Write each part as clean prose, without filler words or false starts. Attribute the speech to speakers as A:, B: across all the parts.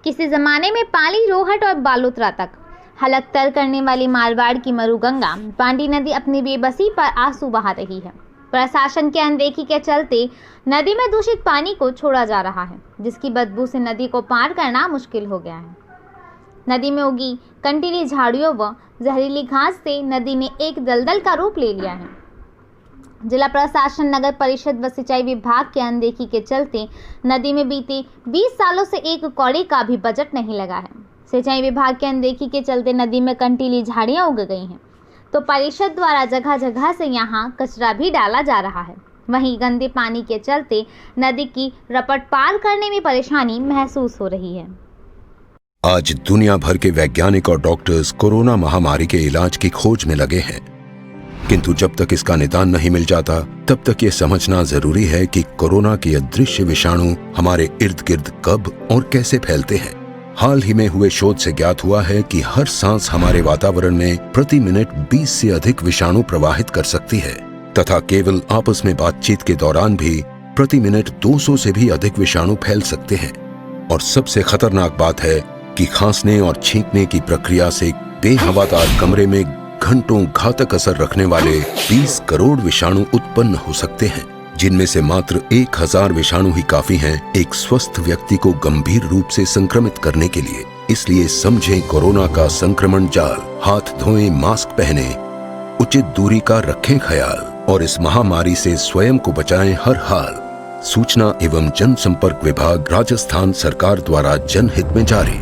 A: किसी जमाने में पाली, रोहट और बालोतरा तक हलक तर करने वाली मारवाड़ की मरुगंगा पांडी नदी अपनी बेबसी पर आंसू बहा रही है। प्रशासन के अनदेखी के चलते नदी में दूषित पानी को छोड़ा जा रहा है, जिसकी बदबू से नदी को पार करना मुश्किल हो गया है। नदी में उगी कंटीली झाड़ियों व जहरीली घास से नदी ने एक दलदल का रूप ले लिया है। जिला प्रशासन, नगर परिषद व सिंचाई विभाग के अनदेखी के चलते नदी में बीते 20 सालों से एक कौड़ी का भी बजट नहीं लगा है। सिंचाई विभाग के अनदेखी के चलते नदी में कंटीली झाड़ियां उग गई हैं, तो परिषद द्वारा जगह जगह से यहां कचरा भी डाला जा रहा है। वहीं गंदे पानी के चलते नदी की रपट पार करने में परेशानी महसूस हो रही है।
B: आज दुनिया भर के वैज्ञानिक और डॉक्टर्स कोरोना महामारी के इलाज की खोज में लगे हैं, किंतु जब तक इसका निदान नहीं मिल जाता तब तक ये समझना जरूरी है कि कोरोना के अदृश्य विषाणु हमारे इर्द गिर्द कब और कैसे फैलते हैं। हाल ही में हुए शोध से ज्ञात हुआ है कि हर सांस हमारे वातावरण में प्रति मिनट 20 से अधिक विषाणु प्रवाहित कर सकती है तथा केवल आपस में बातचीत के दौरान भी प्रति मिनट 200 से भी अधिक विषाणु फैल सकते हैं। और सबसे खतरनाक बात है कि खांसने और छींकने की प्रक्रिया से बेहवादार कमरे में घंटों घातक असर रखने वाले 20 करोड़ विषाणु उत्पन्न हो सकते हैं, जिनमें से मात्र 1000 विषाणु ही काफी हैं एक स्वस्थ व्यक्ति को गंभीर रूप से संक्रमित करने के लिए। इसलिए समझें कोरोना का संक्रमण जाल, हाथ धोएं, मास्क पहने, उचित दूरी का रखें ख्याल और इस महामारी से स्वयं को बचाएं हर हाल। सूचना एवं जनसंपर्क विभाग, राजस्थान सरकार द्वारा जनहित में जारी।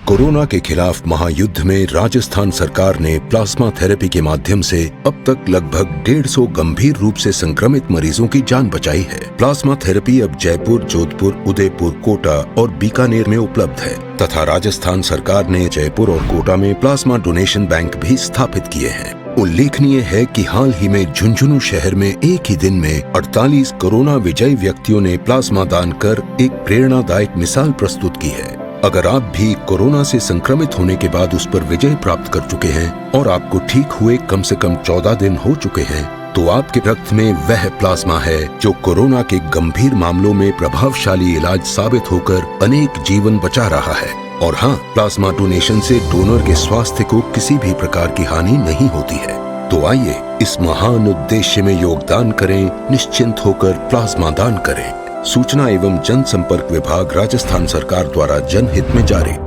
B: कोरोना के खिलाफ महायुद्ध में राजस्थान सरकार ने प्लाज्मा थेरेपी के माध्यम से अब तक लगभग 150 गंभीर रूप से संक्रमित मरीजों की जान बचाई है। प्लाज्मा थेरेपी अब जयपुर, जोधपुर, उदयपुर, कोटा और बीकानेर में उपलब्ध है तथा राजस्थान सरकार ने जयपुर और कोटा में प्लाज्मा डोनेशन बैंक भी स्थापित किए हैं। उल्लेखनीय है कि हाल ही में झुंझुनू शहर में एक ही दिन में 48 कोरोना विजयी व्यक्तियों ने प्लाज्मा दान कर एक प्रेरणादायक मिसाल प्रस्तुत की है। अगर आप भी कोरोना से संक्रमित होने के बाद उस पर विजय प्राप्त कर चुके हैं और आपको ठीक हुए कम से कम 14 दिन हो चुके हैं, तो आपके रक्त में वह प्लाज्मा है जो कोरोना के गंभीर मामलों में प्रभावशाली इलाज साबित होकर अनेक जीवन बचा रहा है। और हाँ, प्लाज्मा डोनेशन से डोनर के स्वास्थ्य को किसी भी प्रकार की हानि नहीं होती है। तो आइए इस महान उद्देश्य में योगदान करें, निश्चिंत होकर प्लाज्मा दान करें। सूचना एवं जनसंपर्क विभाग, राजस्थान सरकार द्वारा जनहित में जारी।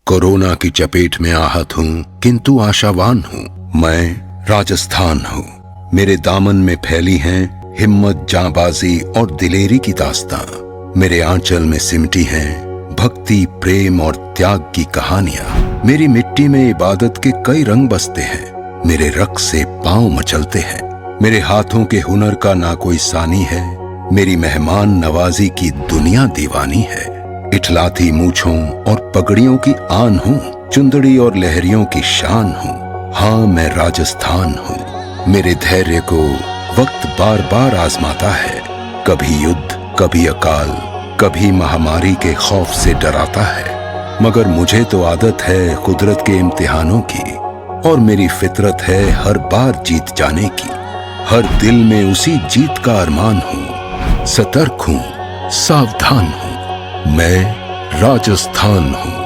B: कोरोना की चपेट में आहत हूँ किंतु आशावान हूँ। मैं राजस्थान हूँ। मेरे दामन में फैली हैं हिम्मत, जांबाजी और दिलेरी की दास्तां। मेरे आंचल में सिमटी हैं भक्ति, प्रेम और त्याग की कहानियां। मेरी मिट्टी में इबादत के कई रंग बसते हैं। मेरे रक्त से पांव मचलते हैं। मेरे हाथों के हुनर का ना कोई सानी है। मेरी मेहमान नवाजी की दुनिया दीवानी है। इठलाती मूछों और पगड़ियों की आन हूँ, चुंदड़ी और लहरियों की शान हूँ। हाँ, मैं राजस्थान हूँ। मेरे धैर्य को वक्त बार बार आजमाता है। कभी युद्ध, कभी अकाल, कभी महामारी के खौफ से डराता है। मगर मुझे तो आदत है कुदरत के इम्तिहानों की, और मेरी फितरत है हर बार जीत जाने की। हर दिल में उसी जीत का अरमान हूँ। सतर्क हूँ, सावधान हूँ। मैं राजस्थान हूँ।